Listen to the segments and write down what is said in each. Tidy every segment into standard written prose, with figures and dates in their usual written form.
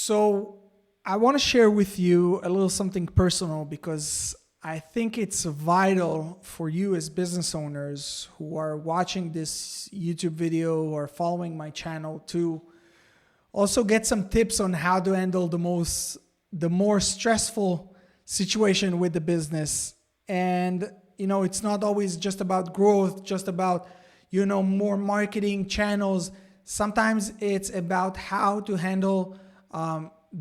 So I want to share with you a little something personal because I think it's vital for you as business owners who are watching this YouTube video or following my channel to also get some tips on how to handle the more stressful situation with the business. And it's not always just about growth, just about more marketing channels. Sometimes it's about how to handle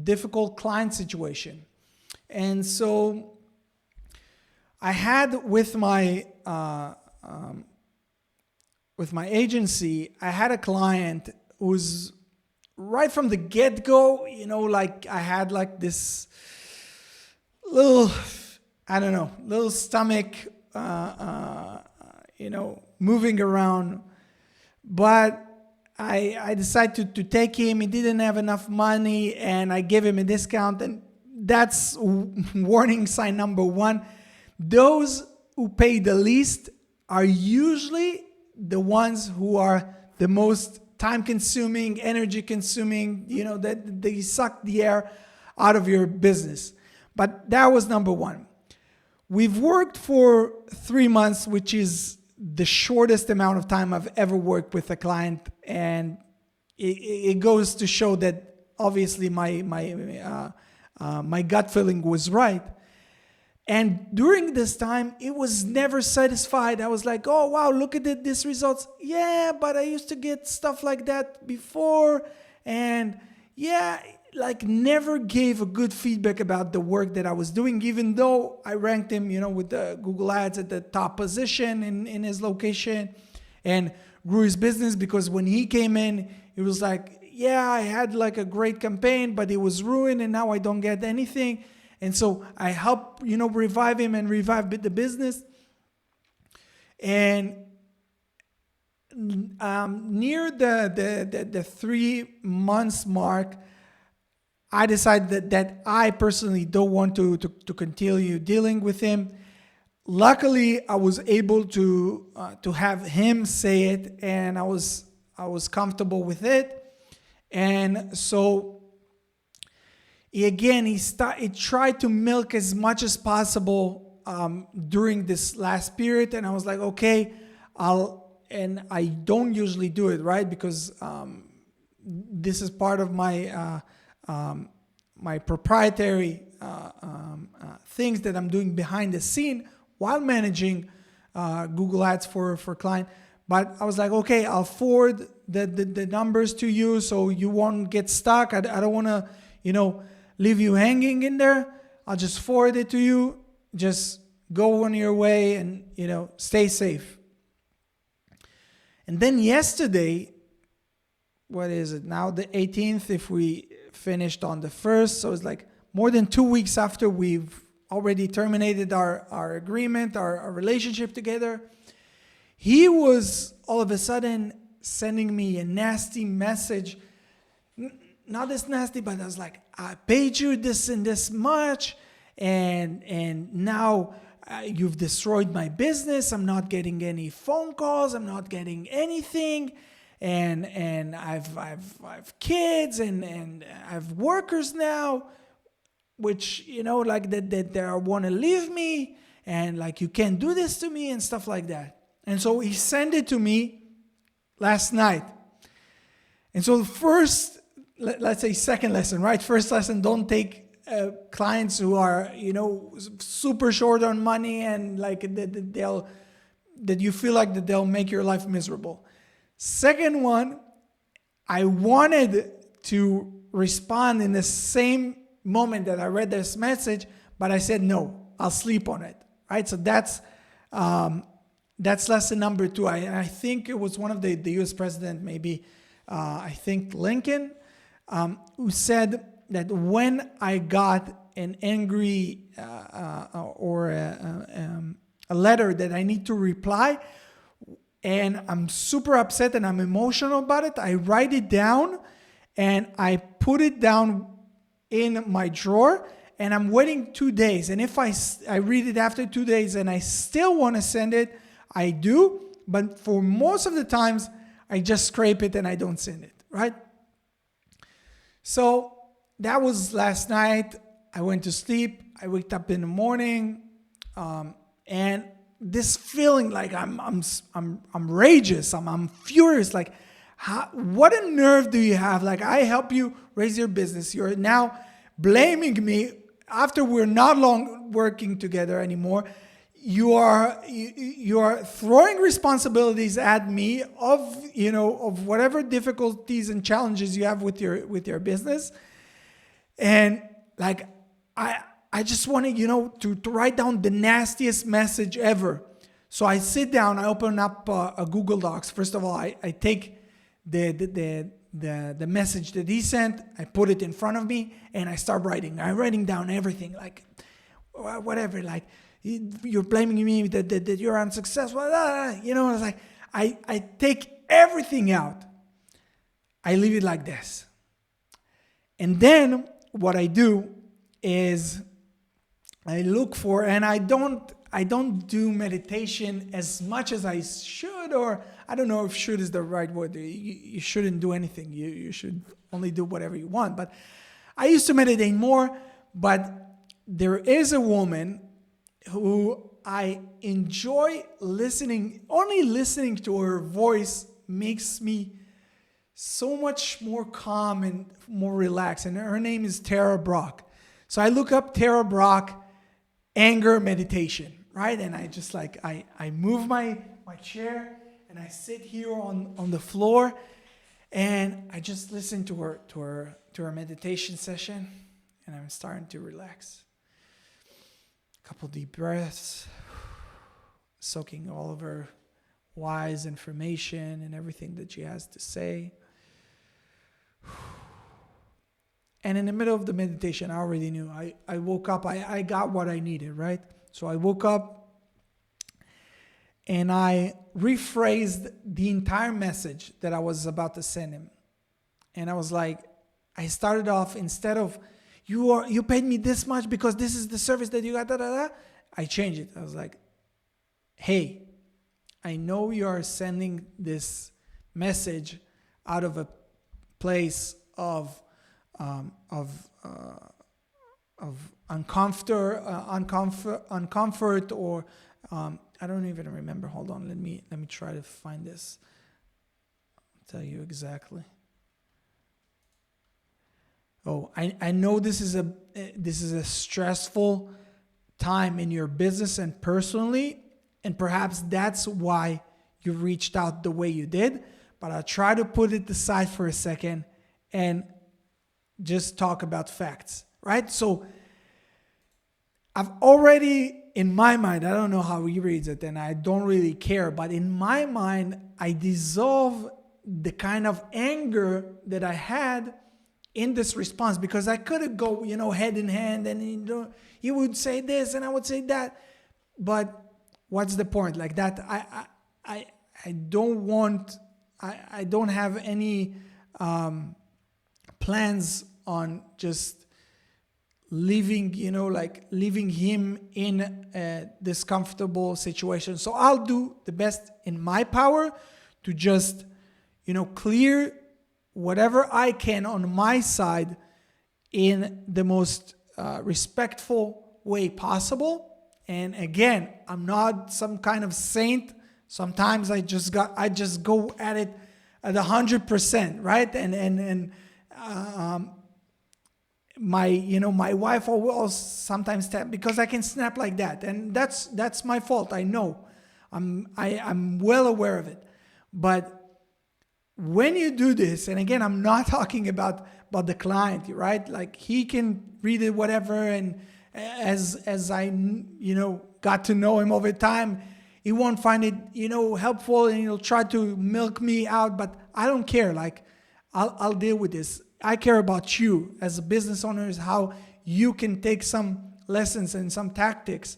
difficult client situation. And so I had with my agency, I had a client who's right from the get-go, I had like this little, little stomach, moving around. But I decided to take him. He didn't have enough money and I gave him a discount. And that's warning sign number one. Those who pay the least are usually the ones who are the most time-consuming, energy-consuming, that they suck the air out of your business. But that was number one. We've worked for 3 months, which is the shortest amount of time I've ever worked with a client. And it goes to show that obviously my gut feeling was right. And during this time, it was never satisfied. I was like, oh, wow, look at these results. Yeah, but I used to get stuff like that before. And yeah, never gave a good feedback about the work that I was doing, even though I ranked him, with the Google Ads at the top position in his location and grew his business. Because when he came in, it was like, yeah, I had a great campaign, but it was ruined and now I don't get anything. And so I helped, revive him and revive the business. And near the 3 months mark, I decided that I personally don't want to continue dealing with him. Luckily, I was able to have him say it, and I was comfortable with it. And so he tried to milk as much as possible during this last period. And I was like, okay, and I don't usually do it, right? Because this is part of my my proprietary things that I'm doing behind the scene while managing Google Ads for client. But I was like, okay, I'll forward the numbers to you so you won't get stuck. I don't want to, leave you hanging in there. I'll just forward it to you. Just go on your way and, stay safe. And then yesterday, what is it now? The 18th, if we finished on the 1st. So it's more than 2 weeks after we've already terminated our agreement, our relationship together. He was all of a sudden sending me a nasty message. Not as nasty, but I was like, I paid you this and this much, and now you've destroyed my business. I'm not getting any phone calls. I'm not getting anything, and I've kids and I've workers now, which that they want to leave me, and you can't do this to me and stuff like that. And so he sent it to me last night. And so the first, let's say second lesson, right? First lesson, don't take clients who are, super short on money and that you feel like that they'll make your life miserable. Second one, I wanted to respond in the same moment that I read this message, but I said, no, I'll sleep on it, right? So that's lesson number 2. I think it was one of the US president, maybe, I think Lincoln, who said that when I got an angry or a letter that I need to reply, and I'm super upset and I'm emotional about it, I write it down and I put it down in my drawer, and I'm waiting 2 days. And if I read it after 2 days and I still want to send it, I do. But for most of the times, I just scrape it and I don't send it, right? So that was last night. I went to sleep. I waked up in the morning, and this feeling like I'm rageous. I'm furious. Like, what a nerve do you have? Like, I help you raise your business. You're now blaming me after we're not long working together anymore. You are throwing responsibilities at me of whatever difficulties and challenges you have with your business. And like, I just wanted, to write down the nastiest message ever. So I sit down, I open up a Google Docs. First of all, I take the message that he sent, I put it in front of me, and I start writing. I'm writing down everything, like whatever, like you're blaming me that you're unsuccessful. It's like I take everything out. I leave it like this. And then what I do is I look for, and I don't do meditation as much as I should, or I don't know if should is the right word. You shouldn't do anything. You should only do whatever you want. But I used to meditate more, but there is a woman who I enjoy listening. Only listening to her voice makes me so much more calm and more relaxed. And her name is Tara Brach. So I look up Tara Brach anger meditation, right? And I just I move my chair and I sit here on the floor and I just listen to her meditation session, and I'm starting to relax. A couple deep breaths, soaking all of her wise information and everything that she has to say. And in the middle of the meditation, I already knew. I woke up, I got what I needed, right? So I woke up and I rephrased the entire message that I was about to send him. And I was like, I started off, instead of, you paid me this much because this is the service that you got, I changed it. I was like, hey, I know you are sending this message out of a place of uncomfort, or I don't even remember. Hold on, let me try to find this. I'll tell you exactly. Oh, I know this is a stressful time in your business and personally, and perhaps that's why you reached out the way you did. But I'll try to put it aside for a second and just talk about facts, right? So I've already, in my mind, I don't know how he reads it, and I don't really care, but in my mind, I dissolve the kind of anger that I had in this response, because I could go, head in hand, and he would say this and I would say that. But what's the point? Like that, I don't want, I don't have any plans on just leaving him in a discomfortable situation. So I'll do the best in my power to just, clear whatever I can on my side in the most respectful way possible. And again, I'm not some kind of saint. Sometimes I just go at it at 100%, right? And my wife will sometimes tell, because I can snap like that, and that's my fault. I know, I'm well aware of it. But when you do this, and again, I'm not talking about the client, right? Like, he can read it whatever, and as I got to know him over time, he won't find it helpful, and he'll try to milk me out. But I don't care. Like, I'll deal with this. I care about you as a business owner, is how you can take some lessons and some tactics.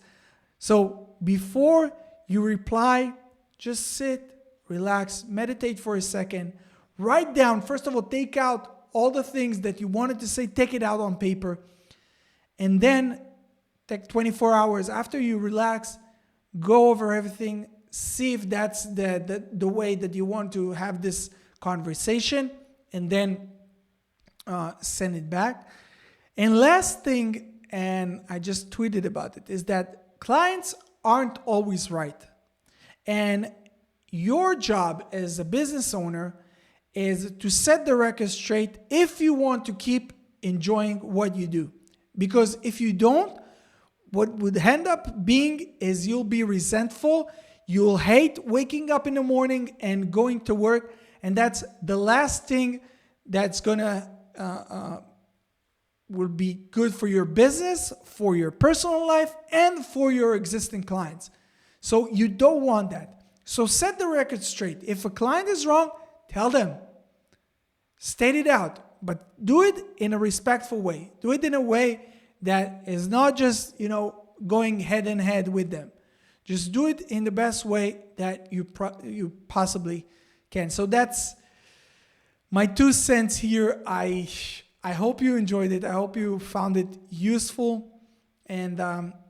So before you reply, just sit, relax, meditate for a second, write down. First of all, take out all the things that you wanted to say, take it out on paper, and then take 24 hours after you relax, go over everything, see if that's the way that you want to have this conversation, and then send it back. And last thing, and I just tweeted about it, is that clients aren't always right. And your job as a business owner is to set the record straight if you want to keep enjoying what you do. Because if you don't, what would end up being is you'll be resentful, you'll hate waking up in the morning and going to work, and that's the last thing that's gonna will be good for your business, for your personal life, and for your existing clients. So you don't want that. So set the record straight. If a client is wrong, tell them. State it out, but do it in a respectful way. Do it in a way that is not just, going head in head with them. Just do it in the best way that you possibly can. So that's my 2 cents here. I hope you enjoyed it. I hope you found it useful. And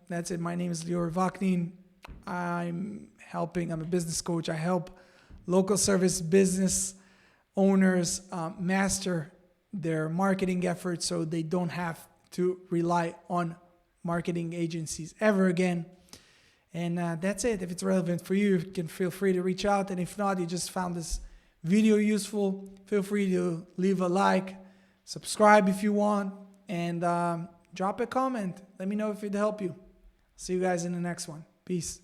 that's it. My name is Lior Vaknin. I'm a business coach. I help local service business owners master their marketing efforts so they don't have to rely on marketing agencies ever again. And that's it. If it's relevant for you, you can feel free to reach out. And if not, you just found this video useful, feel free to leave a like, subscribe if you want, and drop a comment. Let me know if it helped you. See you guys in the next one. Peace.